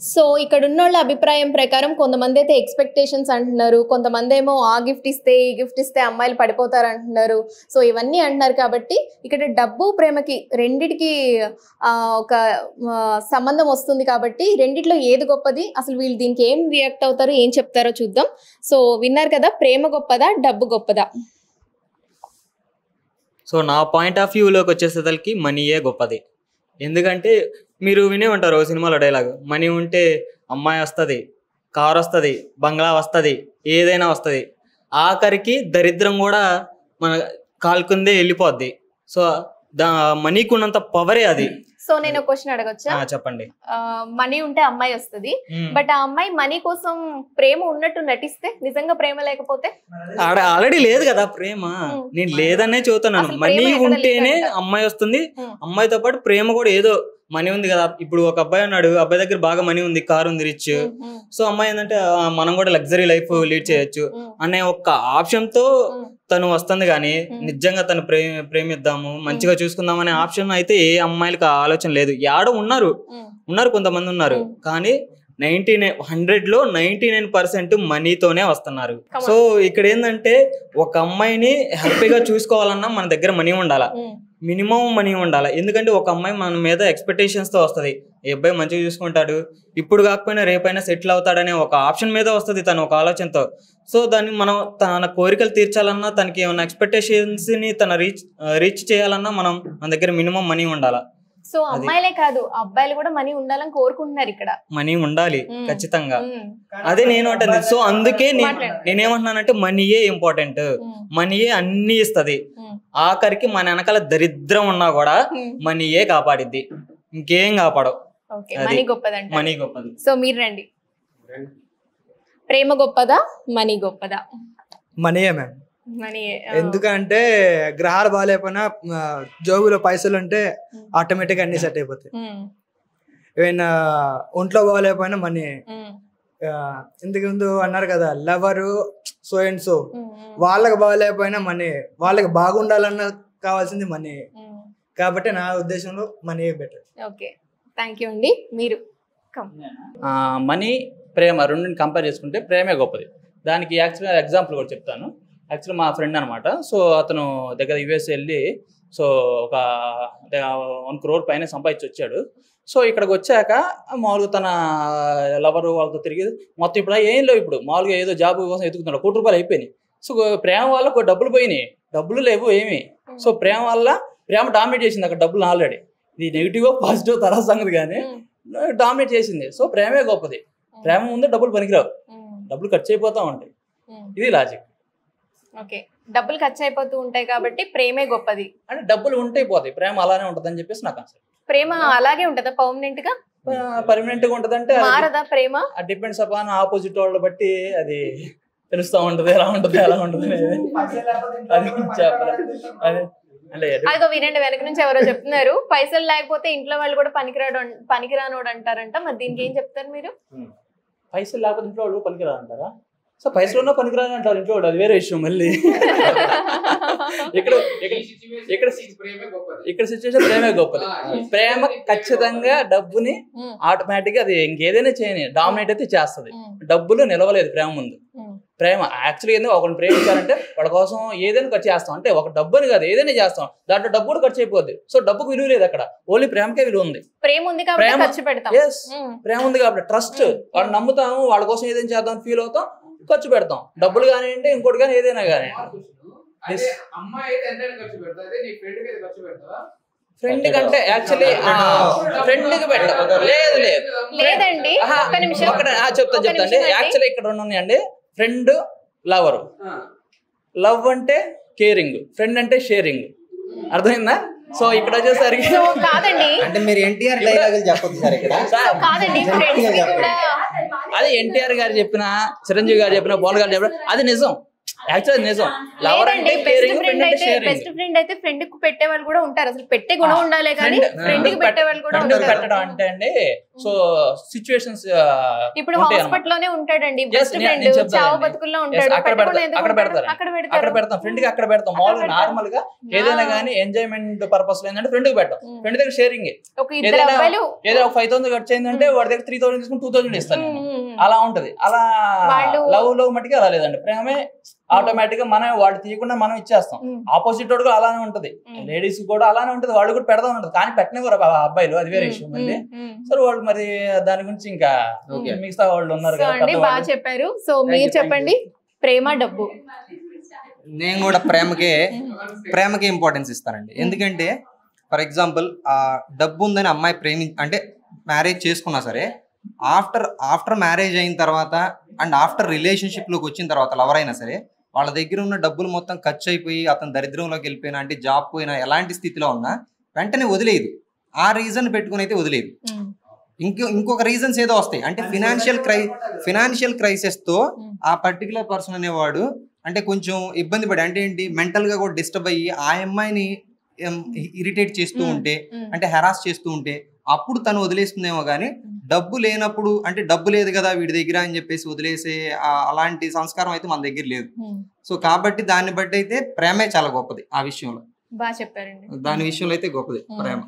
So ఇక్కడ ఉన్నోళ్ళ అభిప్రాయం ప్రకారం కొంతమంది అయితే ఎక్స్పెక్టేషన్స్ అంటున్నారు, కొంతమంది ఏమో ఆ గిఫ్ట్ ఇస్తే ఈ గిఫ్ట్ ఇస్తే అమ్మాయిలు పడిపోతారు అంటున్నారు. సో ఇవన్నీ అంటున్నారు కాబట్టి ఇక్కడ డబ్బు ప్రేమకి రెండిటికి ఒక సంబంధం వస్తుంది కాబట్టి రెండిట్లో ఏది గొప్పది, అసలు వీళ్ళు దీనికి ఏం రియాక్ట్ అవుతారు, ఏం చెప్తారో చూద్దాం. సో విన్నారు కదా, ప్రేమ గొప్పదా డబ్బు గొప్పదా? సో నా పాయింట్ ఆఫ్ వ్యూలోకి వచ్చేసరికి మనీయే గొప్పది. ఎందుకంటే మీరు వినే ఉంటారు సినిమాలో డైలాగ్, మనీ ఉంటే అమ్మాయి వస్తుంది, కార్ వస్తుంది, బంగ్లా వస్తుంది, ఏదైనా వస్తుంది, ఆఖరికి దరిద్రం కూడా మన కాలుకుందే వెళ్ళిపోద్ది. సో మనీకి ఉన్నంత పవరే అది. సో నేను ఒక క్వశ్చన్ అడగొచ్చా? చెప్పండి. మనీ ఉంటే అమ్మాయి వస్తుంది, బట్ ఆ అమ్మాయి మనీ కోసం ప్రేమ ఉన్నట్టు నటిస్తే, నిజంగా ప్రేమ లేకపోతే? ఆల్రెడీ లేదు కదా ప్రేమ, నేను లేదనే చెబుతున్నాను. మనీ ఉంటేనే అమ్మాయి వస్తుంది, అమ్మాయితో పాటు ప్రేమ కూడా. ఏదో మనీ ఉంది కదా, ఇప్పుడు ఒక అబ్బాయి ఉన్నాడు, అబ్బాయి దగ్గర బాగా మనీ ఉంది, కార్ ఉంది, రిచ్. సో అమ్మాయి ఏంటంటే మనం కూడా లగ్జరీ లైఫ్ లీడ్ చేయొచ్చు అనే ఒక ఆప్షన్ తో తను వస్తుంది. కానీ నిజంగా తను ప్రేమిద్దాము, మంచిగా చూసుకుందాం అనే ఆప్షన్ అయితే ఏ అమ్మాయిలకు ఆలోచన లేదు. యాడో ఉన్నారు కొంతమంది ఉన్నారు, కానీ 100లో 99% మనీతోనే వస్తున్నారు. సో ఇక్కడ ఏంటంటే ఒక అమ్మాయిని హ్యాపీగా చూసుకోవాలన్నా మన దగ్గర మనీ ఉండాలా, మినిమం మనీ ఉండాలి. ఎందుకంటే ఒక అమ్మాయి మన మీద ఎక్స్పెక్టేషన్స్ తో వస్తుంది, ఈ అబ్బాయి మంచిగా చూసుకుంటాడు, ఇప్పుడు కాకపోయినా రేపైనా సెటిల్ అవుతాడనే ఒక ఆప్షన్ మీద వస్తుంది తను ఒక ఆలోచనతో. సో దాన్ని మనం తన కోరికలు తీర్చాలన్నా, తనకి ఏమైనా ఎక్స్పెక్టేషన్స్ ని తన రీచ్ చేయాలన్నా మన దగ్గర మినిమం మనీ ఉండాలా. సో అమ్మాయిలే కాదు, అబ్బాయిలు కూడా మనీ ఉండాలని కోరుకుంటున్నారు. ఇక్కడ మనీ ఉండాలి ఖచ్చితంగా, అదే నేను అంటుంది. సో అందుకే నేనేమంటున్నానంటే మనీయే ఇంపార్టెంట్, మనీయే అన్ని ఇస్తుంది. ఆఖరికి మన వెనకాల దరిద్రం ఉన్నా కూడా మనీయే కాపాడిద్ది, ఇంకేం కాపాడవు. మనీ గొప్పది. సో మీరు రండి, ప్రేమ గొప్పదా మనీ గొప్పదా? మనీయే మ్యామ్. ఎందుకంటే గ్రహాలు బాగాలేకపోయినా జోబులో పైసలు ఉంటే ఆటోమేటిక్ అన్ని సెట్ అయిపోతాయి. ఈవెన్ ఒంట్లో బాగాలేకపోయినా మనీ. ఇంతకు ముందు అన్నారు కదా లవరు సో అండ్ సో, వాళ్ళకి బాగాలేకపోయినా మనీ, వాళ్ళకి బాగుండాలన్న కావాల్సింది మనీ. కాబట్టి నా ఉద్దేశంలో money better. Okay, thank you అండి. మీరు మనీ ప్రేమ రెండుని కంపేర్ చేసుకుంటే ప్రేమే గొప్పది. దానికి యాక్చువల్గా ఎగ్జాంపుల్ కూడా చెప్తాను. యాక్చువల్లీ మా ఫ్రెండ్ అనమాట. సో అతను దగ్గర యుఎస్ వెళ్ళి సో ఒక 1 crore పైన సంపాదించి వచ్చాడు. సో ఇక్కడికి వచ్చాక మామూలుగా తన లవరు వాళ్ళతో తిరిగి మొత్తం ఇప్పుడు ఏం లేవు, ఇప్పుడు మామూలుగా ఏదో జాబ్ కోసం ఎదుగుతున్నాడు, 1 కోటి రూపాయలు అయిపోయినాయి. సో ప్రేమ వల్ల డబ్బులు పోయినాయి, డబ్బులు లేవు ఏమి. సో ప్రేమ డామినేట్ చేసింది అక్కడ డబ్బులు ఆల్రెడీ. ఇది నెగిటివ్ పాజిటివ్ తర్వాత సంగతి, కానీ డామినేట్ చేసింది. సో ప్రేమే గొప్పది. ప్రేమ ముందే డబ్బులు పనికిరావు, డబ్బులు ఖర్చు అయిపోతూ ఉంటాయి. ఇది లాజిక్. ఓకే, డబ్బులు ఖర్చు అయిపోతూ ఉంటాయి కాబట్టి ప్రేమే గొప్పది. అంటే డబ్బులు ఉంటే పోతాయి, ప్రేమ అలానే ఉంటది అని చెప్పేసి నాకు కాన్సెప్ట్. ప్రేమ అలాగే ఉంటదా పర్మనెంట్ గా? పర్మనెంట్ గా ఉంటది అంటే మారదా ప్రేమ? డిపెండ్స్ అపాన్ ఆపోజిట్ వాళ్ళ బట్టి అది తెలుస్తూ ఉంటది, ఎలా ఉంటది ఎలా ఉంటది అదిగో వినండి, వెనక నుంచి ఎవరో చెప్తున్నారు పైసలు లేకపోతే ఇంట్లో వాళ్ళు కూడా పనికిరానోడు అంటారంట. మరి దీనికి ఏం చెప్తారు మీరు? పైసలు లేకపోతే ఇంట్లో వాళ్ళు పనికిరా అంటారా? సో పైసలు ఉన్నా పనికిరాని అంటారు ఇంట్లో వాళ్ళు, అది వేరే విషయం. మళ్ళీ ఇక్కడ సిచ్యువేషన్ ప్రేమే గొప్పది. ప్రేమ ఖచ్చితంగా డబ్బుని ఆటోమేటిక్ గా అది ఇంకేదైనా చేయని డామినేట్ అయితే చేస్తుంది. డబ్బులు నిలవలేదు ప్రేమ ముందు. ప్రేమ యాక్చువల్గా ఏందో ఒకరిని ప్రేమించాలంటే వాళ్ళ కోసం ఏదైనా ఖర్చు చేస్తాం, అంటే ఒక డబ్బుని కాదు ఏదైనా చేస్తాం, దాంట్లో డబ్బు కూడా ఖర్చు అయిపోద్ది. సో డబ్బుకు విలువ లేదు అక్కడ, ఓన్లీ ప్రేమకే విలువ ఉంది. ప్రేమ ఉంది కాబట్టి ట్రస్ట్, వాళ్ళు నమ్ముతాము, వాళ్ళ కోసం ఏదైనా చేద్దాం ఫీల్ అవుతాం, ఖర్చు పెడతాం. డబ్బులు కానివ్వండి ఇంకోటి కానీ ఏదైనా కానీ. ఫ్రెండ్ కంటే యాక్చువల్లీ ఫ్రెండ్ కి పెట్ట లేదండి, చెప్తాండి. యాక్చువల్లీ ఇక్కడ 2 ఉన్నాయండి, ఫ్రెండ్ లవర్. లవ్ అంటే కేరింగ్, ఫ్రెండ్ అంటే షేరింగ్. అర్థమైందా? సో ఇక్కడ వచ్చేసరికి కాదండి, అంటే మీరు ఎన్టీఆర్ డైలాగులు చెప్పొద్దు సార్ ఇక్కడ. అది ఎన్టీఆర్ గారు చెప్పిన, చిరంజీవి గారు చెప్పిన, పవన్ గారు చెప్పిన అది నిజం. యాక్చువల్లీ నిజం. లవర్ అంటే కేరింగ్, ఫ్రెండ్ అంటే షేరింగ్. బెస్ట్ ఫ్రెండ్ అయితే ఫ్రెండ్ కు పెట్టే వాళ్ళు కూడా ఉంటారు. అసలు పెట్టే గుణం ఉండాలి కానీ ఫ్రెండ్ కి పెట్టే వాళ్ళు కూడా ఉంటారు. పెట్టడం అంటే అండి సో సిచ్యువేషన్స్ ఇప్పుడు హాస్పిటల్ లోనే ఉంటాడండి, బెస్ట్ ఫ్రెండ్ చావు బతుకుల్లో ఉంటాడు, అక్కడ పెడతాం ఫ్రెండ్ కి, అక్కడ పెడతాం మామూలుగా నార్మల్ గా ఏదైనా కానీ ఎంజాయ్మెంట్ పర్పస్ లో ఏంటంటే ఫ్రెండ్ కి పెట్టాం, ఫ్రెండ్ దగ్గర షేరింగ్ ఏదైనా 5,000 ఖర్చు అయిందంటే వాడి దగ్గర 3,000 తీసుకుని 2,000 ఇస్తాను, అలా ఉంటది. అలా లవ్ మట్టికి అలా లేదండి, ప్రేమే ఆటోమేటిక్ గా మనం వాడు తీయకుండా మనం ఇచ్చేస్తాం. ఆపోజిట్ వాడు కూడా అలానే ఉంటది, లేడీస్ కూడా అలానే ఉంటది, వాళ్ళు కూడా పెడదాం ఉంటది, కానీ పెట్టినవారు అబ్బాయిలు, అది వేరే ఇష్యూ మళ్ళీ. సరే వాళ్ళు మరి దాని గురించి ఇంకా మిగతా వాళ్ళు ఉన్నారు కదా. బాగా చెప్పారు. సో మీరు చెప్పండి, ప్రేమ డబ్బు. నేను కూడా ప్రేమకే ఇంపార్టెన్స్ ఇస్తానండి. ఎందుకంటే ఫర్ ఎగ్జాంపుల్ డబ్బు ఉందని అమ్మాయి అంటే మ్యారేజ్ చేసుకున్నా సరే, ఆఫ్టర్ మ్యారేజ్ అయిన తర్వాత అండ్ ఆఫ్టర్ రిలేషన్షిప్ లోకి వచ్చిన తర్వాత లవర్ అయినా సరే, వాళ్ళ దగ్గర ఉన్న డబ్బులు మొత్తం ఖర్చు అయిపోయి అతను దరిద్రంలోకి వెళ్ళిపోయినా, అంటే జాబ్ పోయినా, ఎలాంటి స్థితిలో ఉన్నా వెంటనే వదిలేదు. ఆ రీజన్ పెట్టుకుని అయితే వదిలేదు. ఇంకొక రీజన్స్ ఏదో వస్తాయి, అంటే ఫినాన్షియల్ క్రైసిస్ తో ఆ పర్టికులర్ పర్సన్ అనేవాడు అంటే కొంచెం ఇబ్బంది పడి, అంటే ఏంటి, మెంటల్ గా కూడా డిస్టర్బ్ అయ్యి ఆ అమ్మాయిని ఇరిటేట్ చేస్తూ ఉంటే, అంటే హెరాస్ చేస్తూ ఉంటే, అప్పుడు తను వదిలేస్తుందేమో. కానీ డబ్బు లేనప్పుడు, అంటే డబ్బు లేదు కదా వీడి దగ్గర అని చెప్పేసి వదిలేసే అలాంటి సంస్కారం అయితే మన దగ్గర లేదు. సో కాబట్టి దాన్ని బట్టి అయితే ప్రేమే చాలా గొప్పది. ఆ విషయంలో బాగా చెప్పారండి, దాని విషయంలో అయితే గొప్పది ప్రేమ.